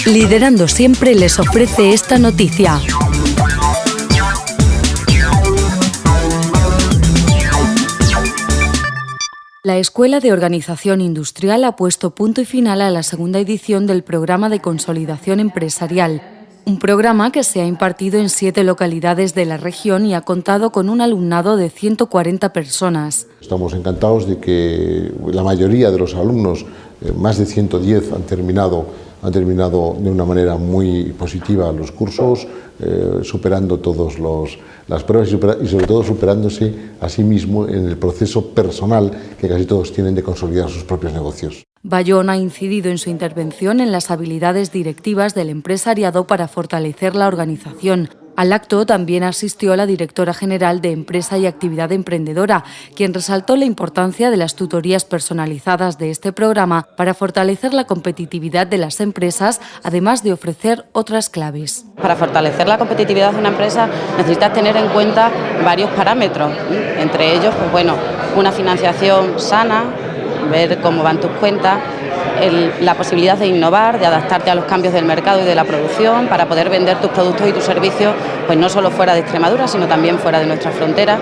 Liderando Siempre les ofrece esta noticia. La Escuela de Organización Industrial ha puesto punto y final a la segunda edición del programa de consolidación empresarial, un programa que se ha impartido en 7 localidades de la región y ha contado con un alumnado de 140 personas. Estamos encantados de que la mayoría de los alumnos, más de 110, han terminado de una manera muy positiva los cursos, superando todas las pruebas y sobre todo superándose a sí mismo en el proceso personal que casi todos tienen de consolidar sus propios negocios. Bayón ha incidido en su intervención en las habilidades directivas del empresariado para fortalecer la organización. Al acto también asistió la directora general de Empresa y Actividad Emprendedora, quien resaltó la importancia de las tutorías personalizadas de este programa para fortalecer la competitividad de las empresas, además de ofrecer otras claves. Para fortalecer la competitividad de una empresa necesitas tener en cuenta varios parámetros, entre ellos, una financiación sana, ver cómo van tus cuentas, la posibilidad de innovar, de adaptarte a los cambios del mercado y de la producción para poder vender tus productos y tus servicios no solo fuera de Extremadura, sino también fuera de nuestras fronteras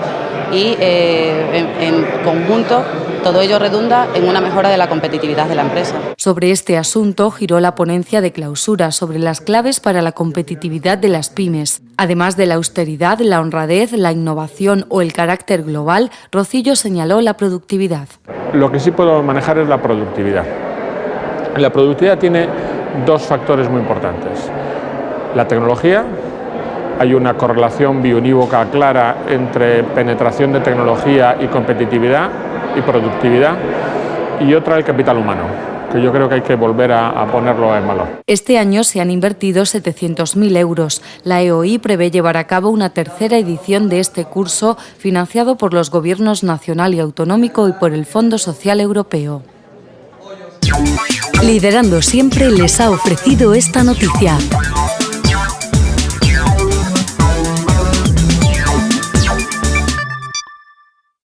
y en conjunto todo ello redunda en una mejora de la competitividad de la empresa. Sobre este asunto giró la ponencia de clausura sobre las claves para la competitividad de las pymes. Además de la austeridad, la honradez, la innovación o el carácter global, Rocillo señaló la productividad. Lo que sí puedo manejar es la productividad. La productividad tiene 2 factores muy importantes. La tecnología, hay una correlación biunívoca clara entre penetración de tecnología y competitividad y productividad, y otra el capital humano, que yo creo que hay que volver a ponerlo en valor. Este año se han invertido 700.000 euros. La EOI prevé llevar a cabo una 3ª edición de este curso financiado por los gobiernos nacional y autonómico y por el Fondo Social Europeo. Liderando Siempre les ha ofrecido esta noticia.